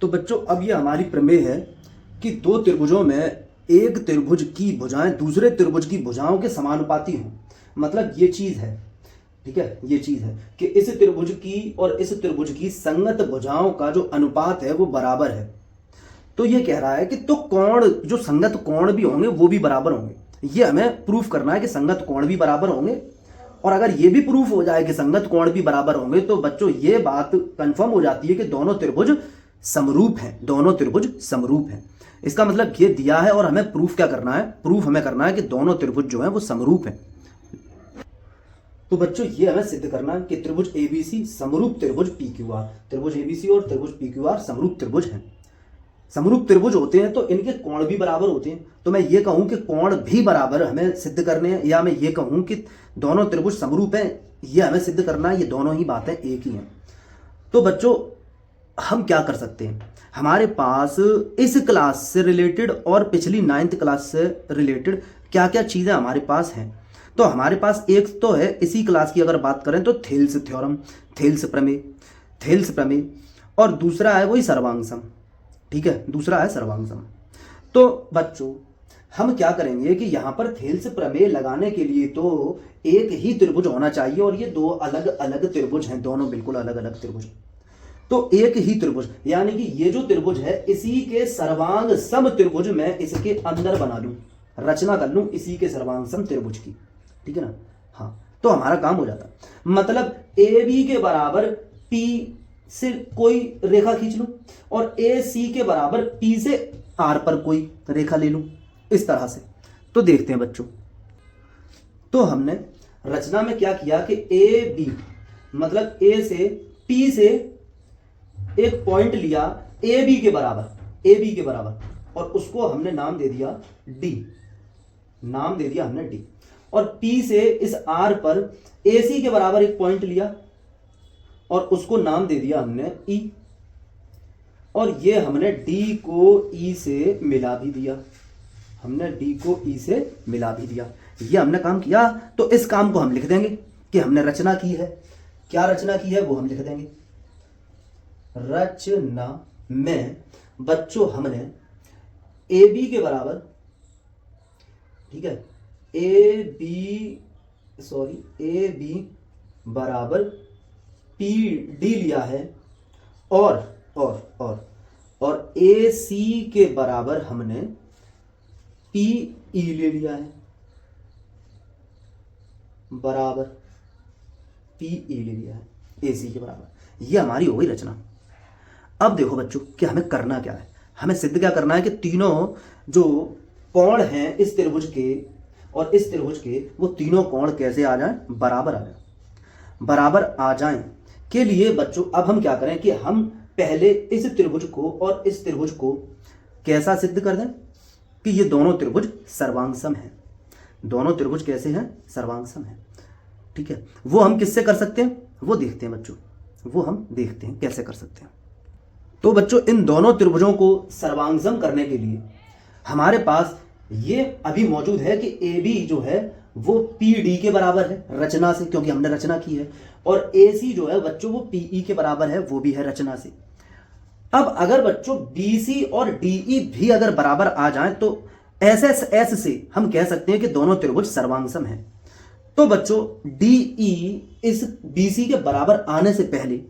तो बच्चों अब ये हमारी प्रमेय है कि दो त्रिभुजों में एक त्रिभुज की भुजाएं दूसरे त्रिभुज की भुजाओं के समानुपाती हों। मतलब ये चीज है, ठीक है, ये चीज है कि इस त्रिभुज की और इस त्रिभुज की संगत भुजाओं का जो अनुपात है वो बराबर है। तो ये कह रहा है कि तो कोण, जो संगत कोण भी होंगे वो भी बराबर होंगे। ये हमें प्रूफ करना है कि संगत कोण भी बराबर होंगे। और अगर ये भी प्रूफ हो जाए कि संगत कोण भी बराबर होंगे तो बच्चों ये बात कंफर्म हो जाती है कि दोनों त्रिभुज समरूप हैं, दोनों त्रिभुज समरूप हैं। इसका मतलब ये दिया है और हमें प्रूफ क्या करना है, प्रूफ हमें करना है कि दोनों त्रिभुज जो हैं वो समरूप हैं। तो बच्चों ये हमें सिद्ध करना है कि त्रिभुज एबीसी समरूप त्रिभुज पीक्यूआर, त्रिभुज एबीसी और त्रिभुज पीक्यूआर समरूप त्रिभुज हैं। समरूप त्रिभुज होते हैं तो इनके कोण भी बराबर होते हैं। तो मैं ये कहूं कि कोण भी बराबर हमें सिद्ध करने हैं, या मैं ये कहूं कि दोनों त्रिभुज समरूप हैं, ये हमें सिद्ध करना है। ये दोनों ही बातें एक ही हैं। तो बच्चों हम क्या कर सकते हैं, हमारे पास इस क्लास से रिलेटेड और पिछली 9th क्लास से रिलेटेड क्या क्या चीज़ें हमारे पास हैं। तो हमारे पास एक तो है, इसी क्लास की अगर बात करें तो थेल्स थ्योरम, थेल्स प्रमेय, थेल्स प्रमेय, और दूसरा है वही सर्वांगसम, ठीक है, दूसरा है सर्वांगसम। तो बच्चों हम क्या करेंगे कि यहां पर थेल्स प्रमेय लगाने के लिए तो एक ही त्रिभुज होना चाहिए, और ये दो अलग अलग त्रिभुज हैं, दोनों बिल्कुल अलग अलग त्रिभुज। तो एक ही त्रिभुज, यानी कि ये जो त्रिभुज है इसी के सर्वांग सम त्रिभुज मैं इसके अंदर बना लूं, रचना कर लूं इसी के सर्वांग सम त्रिभुज की, ठीक है ना। हाँ, तो हमारा काम हो जाता। मतलब ए बी के बराबर पी से कोई रेखा खींच लूं और ए सी के बराबर पी से आर पर कोई रेखा ले लूं, इस तरह से। तो देखते हैं बच्चों, तो हमने रचना में क्या किया कि ए बी मतलब ए से पी से एक पॉइंट लिया ए बी के बराबर, ए बी के बराबर, और उसको हमने नाम दे दिया डी, नाम दे दिया हमने डी। और पी से इस आर पर ए सी के बराबर एक पॉइंट लिया और उसको नाम दे दिया हमने ई, और ये हमने डी को ई से मिला भी दिया, हमने डी को ई से मिला भी दिया। ये हमने काम किया। तो इस काम को हम लिख देंगे कि हमने रचना की है। क्या रचना की है वो हम लिख देंगे। रचना में बच्चों हमने ए बी के बराबर, ठीक है, ए बी बराबर पी डी लिया है, और ए सी के बराबर हमने पी ई ले लिया है, बराबर पी ई ले लिया है ए सी के बराबर। ये हमारी हो गई रचना। अब देखो बच्चों कि हमें करना क्या है, हमें सिद्ध क्या करना है कि तीनों जो कोण हैं इस त्रिभुज के और इस त्रिभुज के, वो तीनों कोण कैसे आ जाएं, बराबर आ जाएं, बराबर आ जाएं के लिए बच्चों अब हम क्या करें कि हम पहले इस त्रिभुज को और इस त्रिभुज को कैसा सिद्ध कर दें कि ये दोनों त्रिभुज सर्वांगसम हैं। दोनों त्रिभुज कैसे हैं, सर्वांगसम हैं, ठीक है। वो हम किससे कर सकते हैं वो देखते हैं बच्चों, वो हम देखते हैं कैसे कर सकते हैं। तो बच्चों इन दोनों त्रिभुजों को सर्वांगसम करने के लिए हमारे पास ये अभी मौजूद है कि ए बी जो है वो पी डी के बराबर है रचना से, क्योंकि हमने रचना की है, और ए सी जो है बच्चों वो पी ई के बराबर है, वो भी है रचना से। अब अगर बच्चों बी सी और डी ई भी अगर बराबर आ जाएं तो एस एस एस से हम कह सकते हैं कि दोनों त्रिभुज सर्वांगसम हैं। तो बच्चों डी ई इस बी सी के बराबर आने से पहले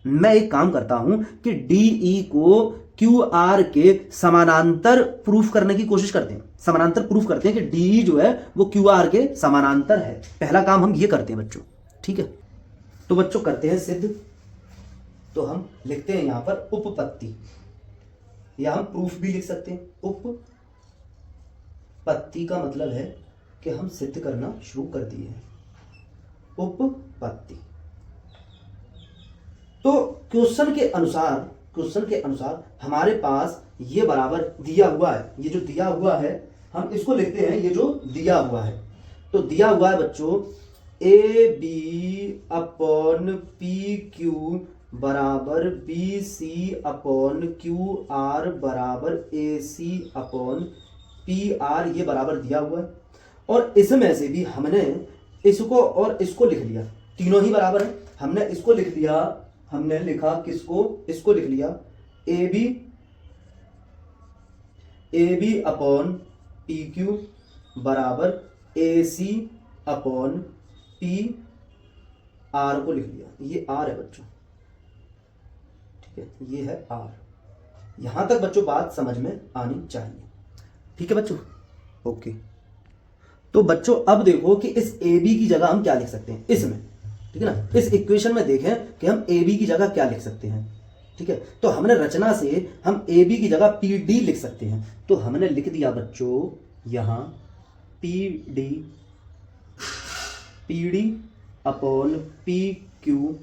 मैं एक काम करता हूं कि डी ई को क्यू आर के समानांतर प्रूफ करने की कोशिश करते हैं, समानांतर प्रूफ करते हैं कि डी ई जो है वो क्यू आर के समानांतर है। पहला काम हम ये करते हैं बच्चों, ठीक है। तो बच्चों करते हैं सिद्ध। तो हम लिखते हैं यहां पर उपपत्ति, या हम प्रूफ भी लिख सकते हैं। उपपत्ति का मतलब है कि हम सिद्ध करना शुरू कर दिए हैं, उपपत्ति। तो क्वेश्चन के अनुसार हमारे पास ये बराबर दिया हुआ है, ये जो दिया हुआ है हम इसको लिखते हैं, ये जो दिया हुआ है। तो दिया हुआ है बच्चों A B upon P Q बराबर B C upon Q R बराबर A C upon P R, ये बराबर दिया हुआ है। और इसमें से भी हमने इसको और इसको लिख लिया, तीनों ही बराबर है। हमने इसको लिख दिया, हमने लिखा किसको, इसको लिख लिया A B upon P Q बराबर A C upon P R को लिख लिया। ये आर है बच्चों, ठीक है, ये है आर। यहां तक बच्चों बात समझ में आनी चाहिए, ठीक है बच्चों, ओके। तो बच्चों अब देखो कि इस ए बी की जगह हम क्या लिख सकते हैं इसमें, ठीक है ना। इस इक्वेशन में देखें कि हम ए बी की जगह क्या लिख सकते हैं, ठीक है। तो हमने रचना से हम ए बी की जगह पी डी लिख सकते हैं। तो हमने लिख दिया बच्चों यहां P D upon P Q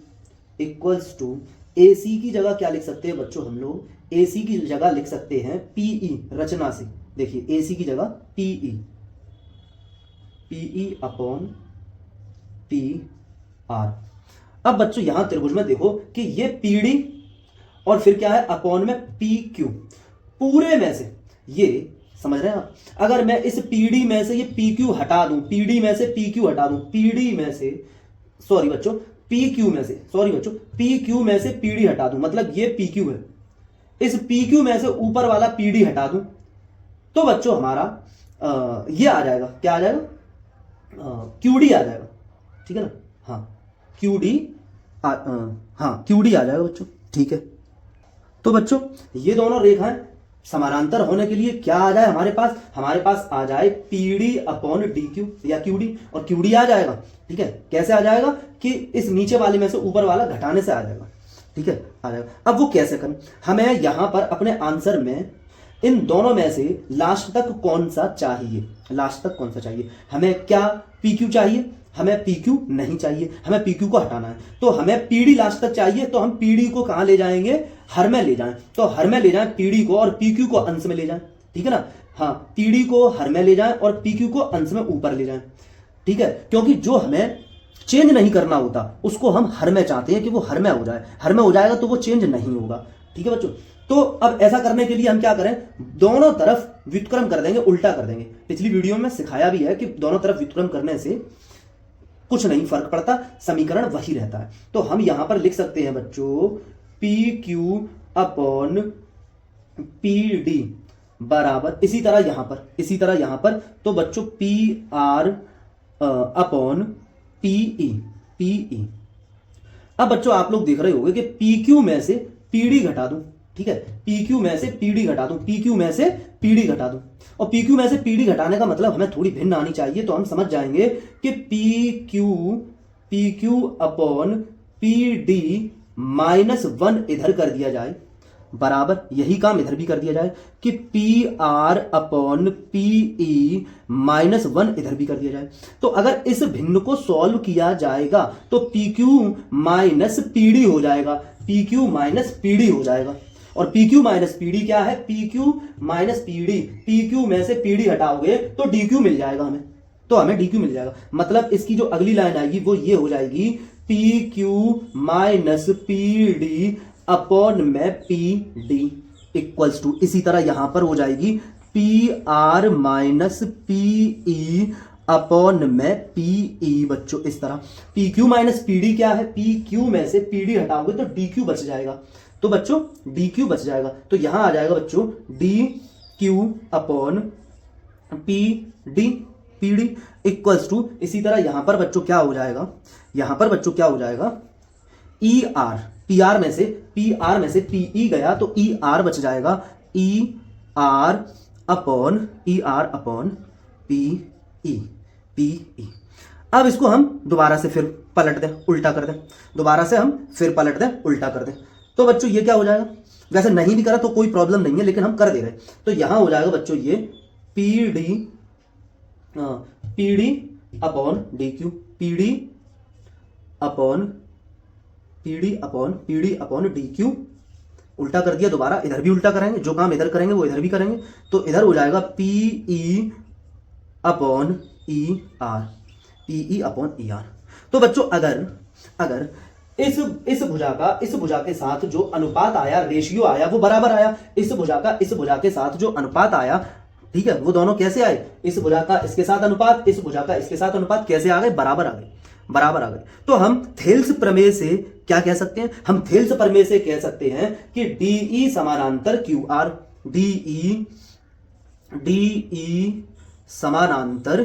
equals to A C की जगह क्या लिख सकते हैं बच्चों, हम लोग ए सी की जगह लिख सकते हैं पीई। रचना से देखिए ए सी की जगह पीई अपॉन पी आर। अब बच्चों यहां त्रिभुज में देखो कि ये पीडी और फिर क्या है अपॉन में पी क्यू, पूरे में से ये समझ रहे हैं आप। अगर मैं इस पीडी में से ये पी क्यू हटा दूं, पीडी में से पी क्यू हटा दूं, पीडी में से सॉरी बच्चों पी क्यू में से सॉरी बच्चों पी क्यू में से पीडी हटा दूं, मतलब ये पी क्यू है। इस पी क्यू में से ऊपर वाला पीडी हटा दूं तो बच्चों हमारा ये आ जाएगा, क्या आ जाएगा, क्यूडी आ जाएगा, ठीक है ना। हाँ क्यूडी हाँ क्यूडी आ जाएगा बच्चों, ठीक है। तो बच्चों ये दोनों रेखाएं समानांतर होने के लिए क्या आ जाए हमारे पास आ जाए पीडी अपॉन डी क्यू या क्यूडी, और क्यूडी आ जाएगा, ठीक है। कैसे आ जाएगा कि इस नीचे वाले में से ऊपर वाला घटाने से आ जाएगा, ठीक है, आ जाएगा। अब वो कैसे करें, हमें यहां पर अपने आंसर में इन दोनों में से लास्ट तक कौन सा चाहिए, लास्ट तक कौन सा चाहिए। हमें क्या पी क्यू चाहिए, हमें पी क्यू नहीं चाहिए, हमें पी क्यू को हटाना है। तो हमें पीडी लास्ट तक चाहिए, तो हम पीडी को कहां ले जाएंगे, हर में ले जाएं। तो हर में ले जाएं पीडी को और पी क्यू को अंश में ले जाएं, ठीक है ना। हाँ पीडी को हर में ले जाएं और पी क्यू को अंश में ऊपर ले जाएं, ठीक है। क्योंकि जो हमें चेंज नहीं करना होता उसको हम हर में चाहते हैं कि वो हर में हो जाए, हर में हो जाएगा तो वो चेंज नहीं होगा, ठीक है बच्चों। तो अब ऐसा करने के लिए हम क्या करें, दोनों तरफ व्युत्क्रम कर देंगे, उल्टा कर देंगे। पिछली वीडियो में सिखाया भी है कि दोनों तरफ व्युत्क्रम करने से कुछ नहीं फर्क पड़ता, समीकरण वही रहता है। तो हम यहां पर लिख सकते हैं बच्चों P Q upon P D बराबर इसी तरह यहां पर तो बच्चों पी आर अपॉन पीई। अब बच्चों आप लोग देख रहे होंगे कि पी क्यू में से पीडी घटा दूं, ठीक है, पी क्यू में से पीडी घटा दूं, पी क्यू में से पीडी घटा दूं। और पी क्यू में से पीडी घटाने का मतलब हमें थोड़ी भिन्न आनी चाहिए, तो हम समझ जाएंगे कि P Q upon P D -1 इधर कर दिया जाए, बराबर यही काम इधर भी कर दिया जाए कि पी आर अपॉन पीई -1 इधर भी कर दिया जाए। तो अगर इस भिन्न को सॉल्व किया जाएगा तो पी क्यू माइनस पीडी हो जाएगा, पी क्यू माइनस पीडी हो जाएगा। और पी क्यू माइनस पीडी क्या है, P Q minus PD, P Q में से पीडी हटाओगे तो डी क्यू मिल जाएगा हमें, तो हमें डी क्यू मिल जाएगा। मतलब इसकी जो अगली लाइन आएगी वो ये हो जाएगी P Q minus P D upon में पी डी इक्वल्स टू, इसी तरह यहां पर हो जाएगी P R minus P E upon में पीई। बच्चों इस तरह पी क्यू माइनस पीडी क्या है, पी क्यू में से पीडी हटाओगे तो डी क्यू बच जाएगा, तो बच्चों डी क्यू बच जाएगा। तो यहां आ जाएगा बच्चों D Q upon P D P D equals to, इसी तरह यहां पर बच्चों क्या हो जाएगा, ई आर, पी आर में से पीई गया तो ई आर बच जाएगा, ई आर अपॉन पीई। अब इसको हम दोबारा से फिर पलट दें, उल्टा कर दें, तो बच्चों ये क्या हो जाएगा, वैसे नहीं भी करा तो कोई प्रॉब्लम नहीं है, लेकिन हम कर दे रहे। तो यहां हो जाएगा बच्चों ये PD upon D Q, PD upon D Q, उल्टा कर दिया दोबारा, इधर भी उल्टा करेंगे, जो काम इधर करेंगे वो इधर भी करेंगे। तो इधर हो जाएगा पीई अपॉन ई आर, तो बच्चों अगर इस भुजा के साथ जो अनुपात आया, रेशियो आया, वो बराबर आया। इस भुजा के साथ जो अनुपात आया, ठीक है, वो दोनों कैसे आए, इस भुजा का इसके साथ अनुपात, इस भुजा का इसके साथ अनुपात कैसे आ गए, बराबर आ गए। तो हम थेल्स प्रमेय से क्या कह सकते हैं, हम थेल्स प्रमेय से कह सकते हैं कि डीई समानांतर क्यू आर, डीई समानांतर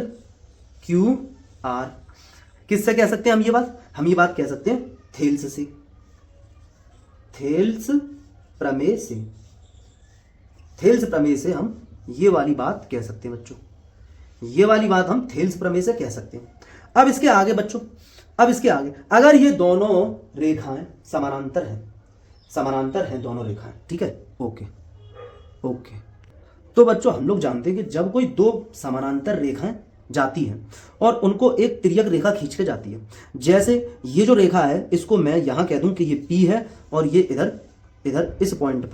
क्यू आर। किससे कह सकते हैं हम ये बात, हम ये बात कह सकते हैं थेल्स से, थेल्स प्रमेय से, थेल्स प्रमेय से हम ये वाली बात कह सकते हैं बच्चों, ये वाली बात हम थेल्स प्रमेय से कह सकते हैं। अब इसके आगे बच्चों, अब इसके आगे अगर ये दोनों रेखाएं समानांतर हैं, समानांतर हैं दोनों रेखाएं, ठीक है, ओके ओके, तो बच्चों हम लोग जानते हैं कि जब कोई दो समानांतर रेखाएं जाती हैं और उनको एक तिर्यक रेखा खींच के जाती है, जैसे ये जो रेखा है इसको मैं यहां कह दूं कि ये P है और ये इधर इधर इस पॉइंट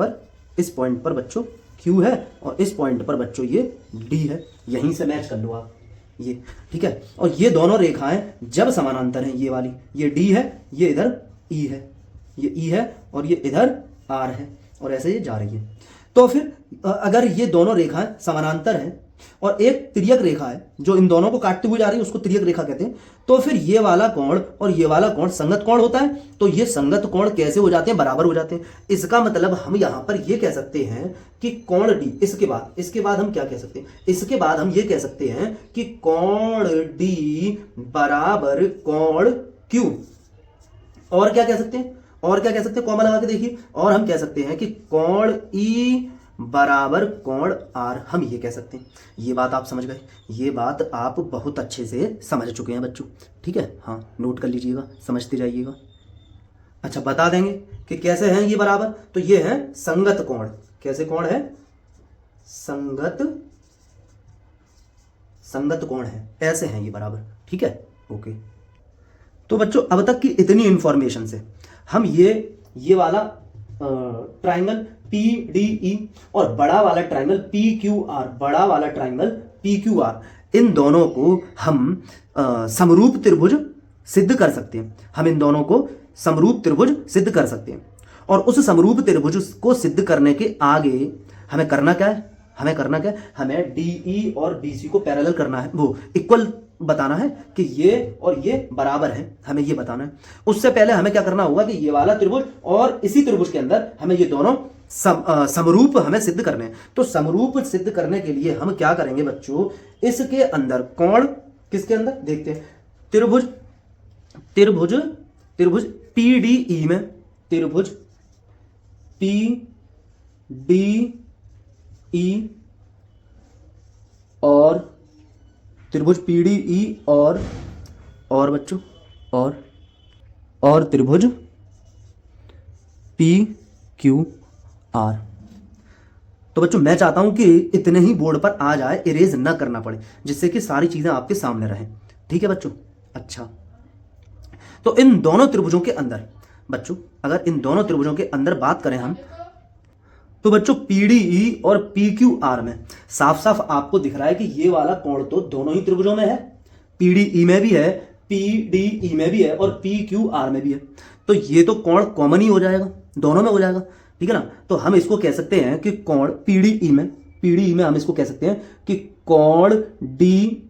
पर बच्चों Q है और इस पॉइंट पर बच्चों ये D है, यहीं से मैच कर लो आप ये, ठीक है। और ये दोनों रेखाएं जब समानांतर हैं, ये वाली ये D है, ये इधर E है, ये E है और ये इधर R है और ऐसे ये जा रही है। तो फिर अगर ये दोनों रेखाएं समानांतर हैं और एक तिर्यक रेखा है जो इन दोनों को काटते हुए जा रही है, उसको तिर्यक रेखा कहते हैं, तो फिर ये वाला कोण और ये वाला कोण संगत कोण होता है। तो ये संगत कोण कैसे हो जाते हैं, बराबर हो जाते हैं। इसका मतलब हम यहां पर ये कह सकते हैं कि कोण डी, इसके बाद हम क्या कह सकते हैं, इसके बाद हम ये कह सकते हैं कि कोण डी बराबर कोण क्यू। और क्या कह सकते हैं, और क्या कह सकते हैं, कॉमा लगा के देखिए, और हम कह सकते हैं कि कोण ई बराबर कोण आर, हम ये कह सकते हैं। ये बात आप समझ गए, ये बात आप बहुत अच्छे से समझ चुके हैं बच्चों, ठीक है, हाँ नोट कर लीजिएगा, समझते जाइएगा। अच्छा बता देंगे कि कैसे हैं ये बराबर, तो ये है संगत कोण, कैसे कोण है, संगत कोण है, ऐसे हैं ये बराबर, ठीक है, ओके। तो बच्चों अब तक की इतनी इंफॉर्मेशन से हम ये वाला ट्राइंगल PDE और बड़ा वाला ट्राइंगल PQR, बड़ा वाला ट्राइंगल PQR, इन दोनों को हम समरूप त्रिभुज सिद्ध कर सकते हैं। हम इन दोनों को समरूप त्रिभुज सिद्ध कर सकते हैं। और उस समरूप त्रिभुज को सिद्ध करने के आगे हमें करना क्या है, हमें DE और BC को पैरेलल करना है, वो इक्वल बताना है कि ये और ये बराबर है, हमें ये बताना है। उससे पहले हमें क्या करना होगा कि ये वाला त्रिभुज और इसी त्रिभुज के अंदर हमें ये दोनों समरूप हमें सिद्ध करने हैं। तो समरूप सिद्ध करने के लिए हम क्या करेंगे बच्चों, इसके अंदर कोण, किसके अंदर देखते हैं, त्रिभुज PDE में, त्रिभुज PDE और त्रिभुज PDE और बच्चों और त्रिभुज PQR। तो बच्चों मैं चाहता हूं कि इतने ही बोर्ड पर आ जाए, इरेज ना करना पड़े, जिससे कि सारी चीजें आपके सामने रहें, ठीक है बच्चों। अच्छा तो इन दोनों त्रिभुजों के अंदर बच्चों, अगर इन दोनों त्रिभुजों के अंदर बात करें हम, तो बच्चों PDE और PQR में साफ साफ आपको दिख रहा है कि ये वाला कोण तो दोनों ही त्रिभुजों में है, PDE में भी है, PDE में भी है और PQR में भी है। तो ये तो कोण कॉमन ही हो जाएगा, दोनों में हो जाएगा, ठीक है ना। तो हम इसको कह सकते हैं कि कोण PDE में हम इसको कह सकते हैं कि कोण DPE,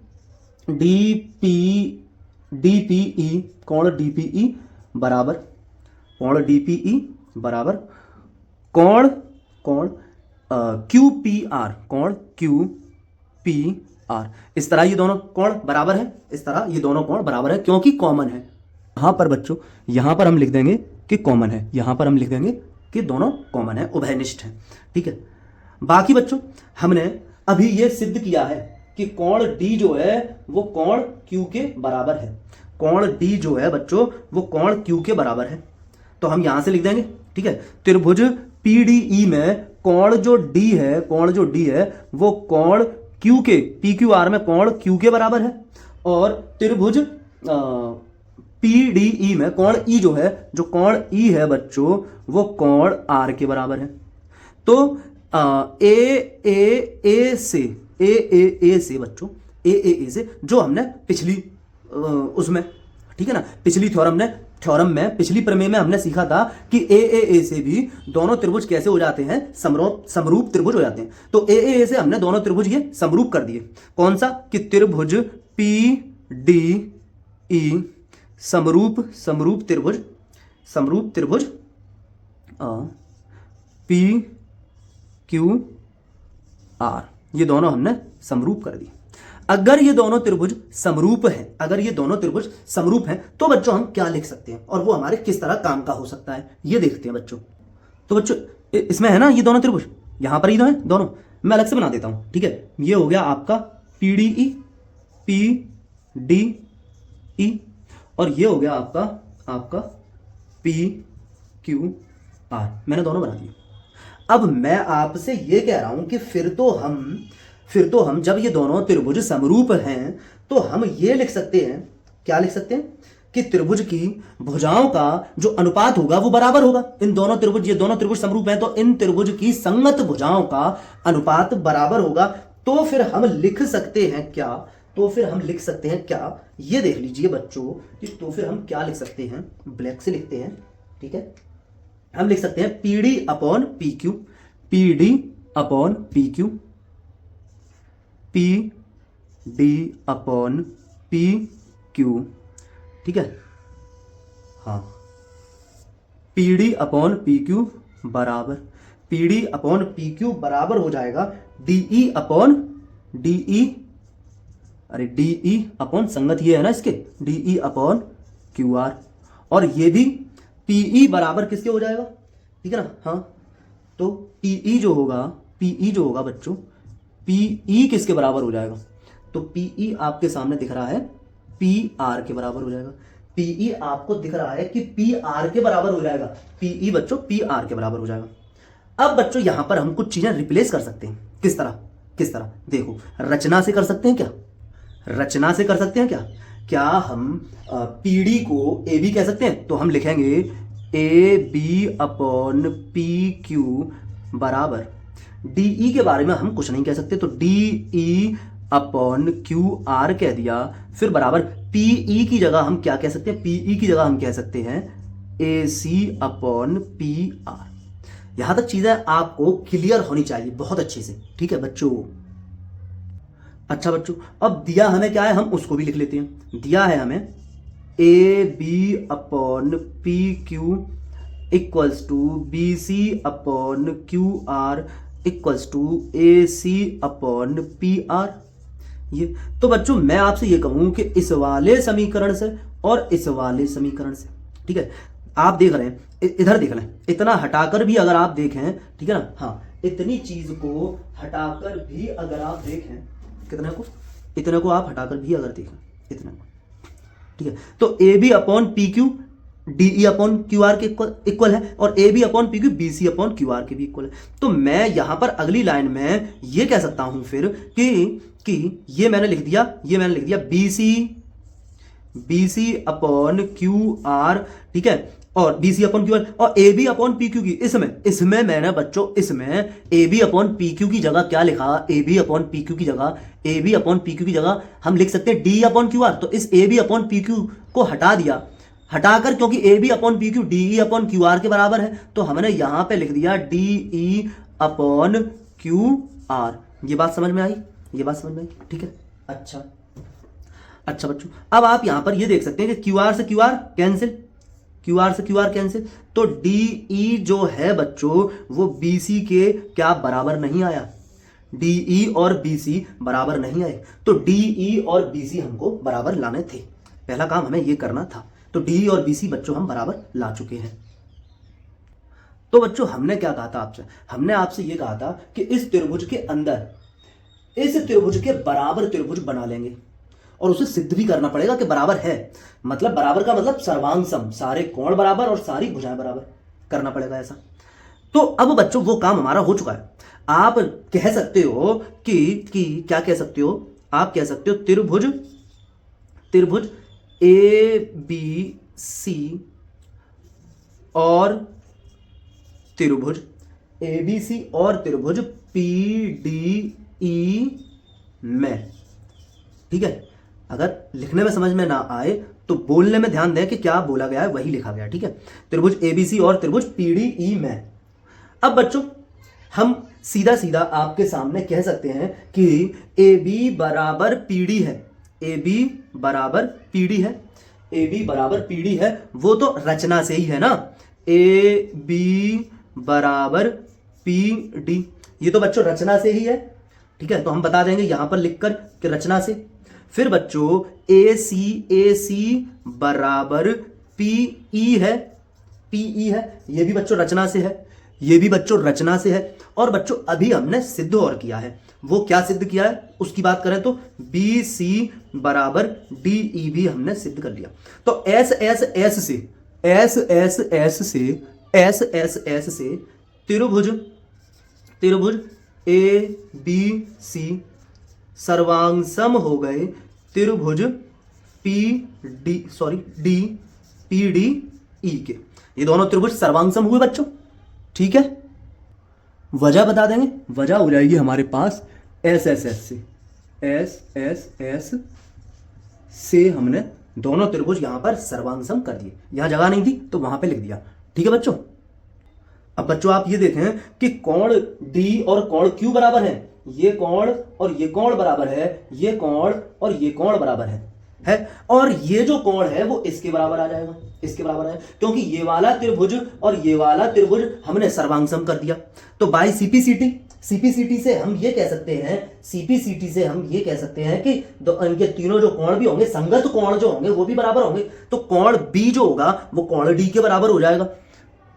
कोण DPE बराबर कोण QPR, कोण QPR। इस तरह ये दोनों कोण बराबर है, इस तरह ये दोनों कोण बराबर है, क्योंकि कॉमन है। यहां पर बच्चों, यहां पर हम लिख देंगे कि कॉमन है, यहां पर हम लिख देंगे कि दोनों कॉमन है, उभयनिष्ठ है, ठीक है। बाकी बच्चों हमने अभी ये सिद्ध किया है कि कोण D जो है वो कोण Q के बराबर है, कोण D जो है बच्चों वो कोण Q के बराबर है। तो हम यहां से लिख देंगे, ठीक है। त्रिभुज PDE में कोण जो D है वो कोण Q के, PQR में कोण Q के बराबर है, और त्रिभुज PDE में कोण E जो है, जो कोण E है बच्चों वो कोण R के बराबर है। तो AAA से बच्चों, AAA से जो हमने पिछली उसमें, ठीक है ना, पिछली थ्योरम में पिछली प्रमेय में हमने सीखा था कि AAA से भी दोनों त्रिभुज कैसे हो जाते हैं, समरूप त्रिभुज हो जाते हैं। तो AAA से हमने दोनों त्रिभुज ये समरूप कर दिए। कौन सा, कि त्रिभुज PDE समरूप त्रिभुज, समरूप त्रिभुज पी क्यू आर, ये दोनों हमने समरूप कर दी। अगर ये दोनों त्रिभुज समरूप हैं, अगर ये दोनों त्रिभुज समरूप हैं तो बच्चों हम क्या लिख सकते हैं और वो हमारे किस तरह काम का हो सकता है, ये देखते हैं बच्चों। तो बच्चों इसमें है ना ये दोनों त्रिभुज, यहां पर ही तो है दोनों, मैं अलग से बना देता हूं, ठीक है। ये हो गया आपका PDE PDE और ये हो गया आपका PQR, मैंने दोनों बना दिए। अब मैं आपसे ये कह रहा हूं कि फिर तो हम जब ये दोनों त्रिभुज समरूप हैं तो हम ये लिख सकते हैं, क्या लिख सकते हैं कि त्रिभुज की भुजाओं का जो अनुपात होगा वो बराबर होगा। इन दोनों त्रिभुज, ये दोनों त्रिभुज समरूप हैं तो इन त्रिभुज की संगत भुजाओं का अनुपात बराबर होगा। तो फिर हम लिख सकते हैं क्या, ये देख लीजिए बच्चों कि तो फिर हम क्या लिख सकते हैं, ब्लैक से लिखते हैं, ठीक है। हम लिख सकते हैं PD upon PQ, PD upon PQ, PD upon PQ, ठीक है। हाँ, PD अपॉन PQ बराबर, PD अपॉन PQ बराबर हो जाएगा DE अपॉन DE, अरे DE अपॉन संगत ये है ना इसके, DE अपॉन QR, और ये भी PE बराबर किसके हो जाएगा, ठीक है ना। हाँ, तो PE जो होगा बच्चों, PE किसके बराबर हो जाएगा, तो PE आपके सामने दिख रहा है PR के बराबर हो जाएगा। PE आपको दिख रहा है कि PR के बराबर हो जाएगा, PE बच्चों PR के बराबर हो जाएगा। अब बच्चों यहां पर हम कुछ चीजें रिप्लेस कर सकते हैं, किस तरह देखो, रचना से कर सकते हैं क्या हम PD को AB कह सकते हैं, तो हम लिखेंगे AB अपॉन PQ बराबर, DE के बारे में हम कुछ नहीं कह सकते तो DE अपॉन QR कह दिया, फिर बराबर PE की जगह हम क्या कह सकते हैं, PE की जगह हम कह सकते हैं AC अपॉन PR। यहां तक चीजें आपको क्लियर होनी चाहिए बहुत अच्छे से, ठीक है बच्चों। अच्छा बच्चों, अब दिया हमें क्या है, हम उसको भी लिख लेते हैं। दिया है हमें AB upon PQ equals to BC upon QR equals to AC upon PR। ये तो बच्चों मैं आपसे ये कहूं कि इस वाले समीकरण से और इस वाले समीकरण से, ठीक है, आप देख रहे हैं, इधर देख लें, इतना हटाकर भी अगर आप देखें, ठीक है ना, हाँ, इतनी चीज को हटाकर भी अगर आप देखें, इतने को आप हटाकर भी अगर देखें, इतने को, ठीक है, तो AB upon PQ DE upon QR के इक्वल है और AB upon PQ BC upon QR के भी इक्वल है। तो मैं यहां पर अगली लाइन में ये कह सकता हूं फिर कि ये मैंने लिख दिया BC अपॉन QR, ठीक है, और BC अपॉन QR और AB अपॉन PQ की, इसमें मैंने बच्चों इसमें AB अपॉन PQ की जगह क्या लिखा, AB अपॉन PQ की जगह हम लिख सकते हैं D अपॉन QR। तो इस AB अपॉन PQ को हटाकर क्योंकि AB upon PQ DE upon QR के बराबर है तो हमने यहां पे लिख दिया DE अपॉन QR। ये बात समझ में आई, ठीक है। अच्छा बच्चों, अब आप यहां पर ये देख सकते हैं कि QR से QR कैंसिल, तो DE जो है बच्चों वो BC के क्या बराबर नहीं आया, DE और BC बराबर नहीं आए, तो DE और BC हमको बराबर लाने थे, पहला काम हमें ये करना था। तो DE और BC बच्चों हम बराबर ला चुके हैं। तो बच्चों हमने क्या कहा था आपसे, हमने आपसे ये कहा था कि इस त्रिभुज के अंदर इस त्रिभुज के बराबर त्रिभुज बना लेंगे और उसे सिद्ध भी करना पड़ेगा कि बराबर है, मतलब बराबर का मतलब सर्वांग सम, सारे कोण बराबर और सारी भुजाएं बराबर करना पड़ेगा ऐसा। तो अब बच्चों वो काम हमारा हो चुका है। आप कह सकते हो कि क्या कह सकते हो, आप कह सकते हो त्रिभुज ABC और त्रिभुज ABC और त्रिभुज PDE में, ठीक है। अगर लिखने में समझ में ना आए तो बोलने में ध्यान दें कि क्या बोला गया है वही लिखा गया, ठीक है। त्रिभुज ABC और त्रिभुज PDE में। अब बच्चों हम सीधा आपके सामने कह सकते हैं कि AB बराबर PD है, AB बराबर PD है, वो तो रचना से ही है ना, ए बी बराबर पी डी। ये तो बच्चों रचना से ही है, ठीक है, तो हम बता देंगे यहां पर लिखकर कि रचना से। फिर बच्चों ए सी बराबर पी ई है, पी ई है, ये भी बच्चों रचना से है, ये भी बच्चों रचना से है। और बच्चों अभी हमने सिद्ध और किया है, वो क्या सिद्ध किया है उसकी बात करें तो बी सी बराबर डी ई भी हमने सिद्ध कर लिया। तो एस एस एस से एस एस एस से एस एस एस से त्रिभुज ए बी सी सर्वांगसम हो गए त्रिभुज डी पी डी ई के। ये दोनों त्रिभुज सर्वांगसम हुए बच्चों, ठीक है। वजह बता देंगे, वजह हो जाएगी हमारे पास एस एस एस से हमने दोनों त्रिभुज यहां पर सर्वांगसम कर दिए। यहां जगह नहीं थी तो वहां पे लिख दिया, ठीक है बच्चों। अब बच्चों आप ये देखें कि कोण डी और कोण क्यू बराबर है, ये कोण और ये कोण बराबर है, ये कोण और ये कोण बराबर है, और ये जो कोण है वो इसके बराबर आ जाएगा, इसके बराबर है, क्योंकि ये वाला त्रिभुज और ये वाला त्रिभुज हमने सर्वांगसम कर दिया। तो बाय सीपीसीटी से हम ये कह सकते हैं, सीपीसीटी से हम ये कह सकते हैं कि इनके तीनों जो कोण भी होंगे, संगत कोण जो होंगे वो भी बराबर होंगे। तो कोण बी जो होगा वो कोण डी के बराबर हो जाएगा।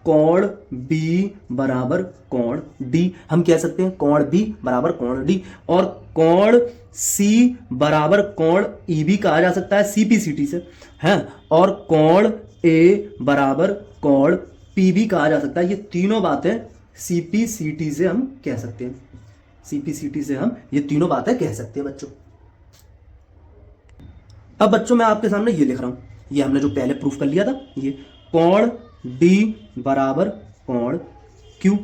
कोण बी बराबर कोण डी, हम कह सकते हैं कोण बी बराबर कोण डी। और कोण सी बराबर कोण ई भी कहा जा सकता है सीपीसीटी से, है। और कोण ए बराबर कोण पी भी कहा जा सकता है। ये तीनों बातें सीपीसीटी से हम कह सकते हैं, सीपीसीटी से हम ये तीनों बातें कह सकते हैं बच्चों। अब बच्चों मैं आपके सामने ये लिख रहा हूं, ये हमने जो पहले प्रूफ कर लिया था, ये कोण डी बराबर कोण क्यू।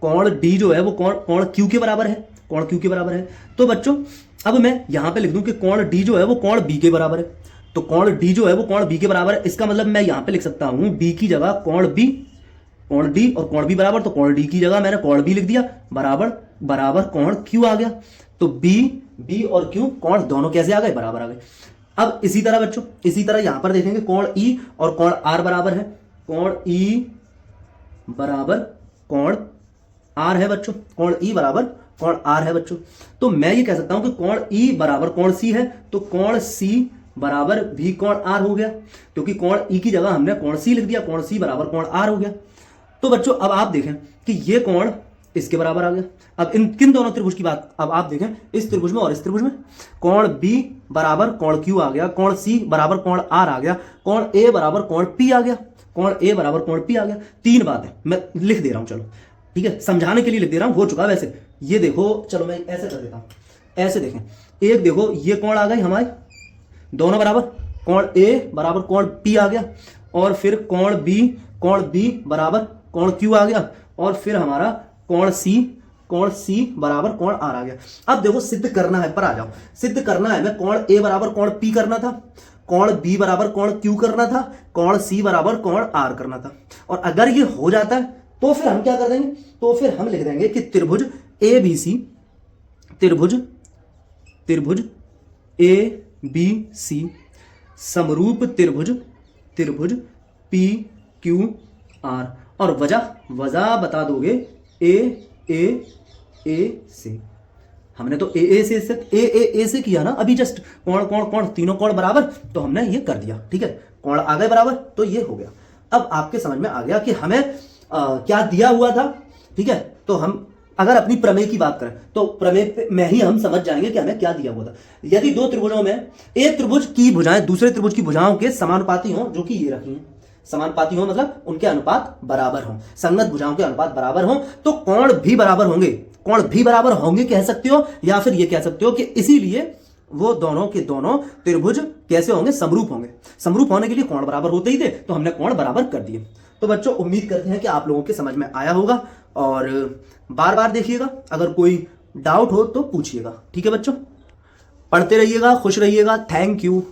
कोण डी जो है वो कोण क्यू के बराबर है, कोण क्यू के बराबर है। तो बच्चों अब मैं यहां पे लिख दूं कि कोण डी जो है वो कोण बी के बराबर है। तो कोण डी जो है वो कोण बी के बराबर है, इसका मतलब मैं यहां पे लिख सकता हूं बी की जगह कोण बी, कोण डी और कोण बी बराबर, तो कोण डी की जगह मैंने कोण बी लिख दिया, बराबर कोण क्यू आ गया। तो बी और क्यू कोण दोनों कैसे आ गए, बराबर आ गए। अब इसी तरह बच्चों, इसी तरह यहां पर देखेंगे कोण ई और कोण आर बराबर है, कोण ई बराबर कोण आर है बच्चों, कोण ई बराबर कोण आर है बच्चों। तो मैं ये कह सकता हूं कि कोण ई बराबर कोण सी है, तो कोण सी बराबर भी कोण आर हो गया, क्योंकि कोण ई की जगह हमने कोण सी लिख दिया, कोण सी बराबर कोण आर हो गया। तो बच्चों अब आप देखें कि ये कोण इसके बराबर आ गया। अब इन किन दोनों त्रिभुज की बात अब आप देखें, इस त्रिभुज में और इस त्रिभुज में। कोण बी बराबर कोण क्यू आ गया, कोण सी बराबर कोण आर आ गया, कोण ए बराबर कोण पी आ गया, कोण ए बराबर कोण पी आ गया। तीन बातें मैं लिख दे रहा हूं, चलो ठीक है, समझाने के लिए लिख दे रहा हूं, हो चुका वैसे। ये देखो, चलो मैं ऐसे कर देता हूं, ऐसे देखें, एक देखो ये कोण आ गई हमारे दोनों बराबर, कोण ए बराबर कोण पी आ गया, और फिर कोण बी बराबर कोण क्यू आ गया, और फिर हमारा कोण सी बराबर कोण आर आ गया। अब देखो सिद्ध करना है, पर आ जाओ, सिद्ध करना है, मैं कोण ए बराबर कोण पी करना था, कोण बी बराबर कोण क्यू करना था, कोण सी बराबर कोण आर करना था। और अगर ये हो जाता है तो फिर हम क्या कर देंगे, तो फिर हम लिख देंगे कि त्रिभुज ए बी सी, त्रिभुज ए बी सी समरूप त्रिभुज पी क्यू आर। और वजह बता दोगे ए से। हमने तो ए से किया ना अभी जस्ट, कोण तीनों कोण बराबर, तो हमने ये कर दिया, ठीक है, कोण आ गए बराबर, तो ये हो गया। अब आपके समझ में आ गया कि हमें क्या दिया हुआ था, ठीक है। तो हम अगर अपनी प्रमेय की बात करें तो प्रमेय में ही हम समझ जाएंगे कि हमें क्या दिया हुआ था। यदि दो त्रिभुजों में एक त्रिभुज की भुजाएं दूसरे त्रिभुज की भुजाओं के समानुपाती हों, जो कि ये रखी हैं, समानुपाती हो मतलब उनके अनुपात बराबर हों, संगत भुजाओं के अनुपात बराबर हों, तो कोण भी बराबर होंगे कह सकते हो, या फिर ये कह सकते हो कि इसीलिए वो दोनों के दोनों त्रिभुज कैसे होंगे, समरूप होंगे। समरूप होने के लिए कोण बराबर होते ही थे, तो हमने कोण बराबर कर दिए। तो बच्चों उम्मीद करते हैं कि आप लोगों के समझ में आया होगा, और बार बार देखिएगा, अगर कोई डाउट हो तो पूछिएगा, ठीक है बच्चों। पढ़ते रहिएगा, खुश रहिएगा, थैंक यू।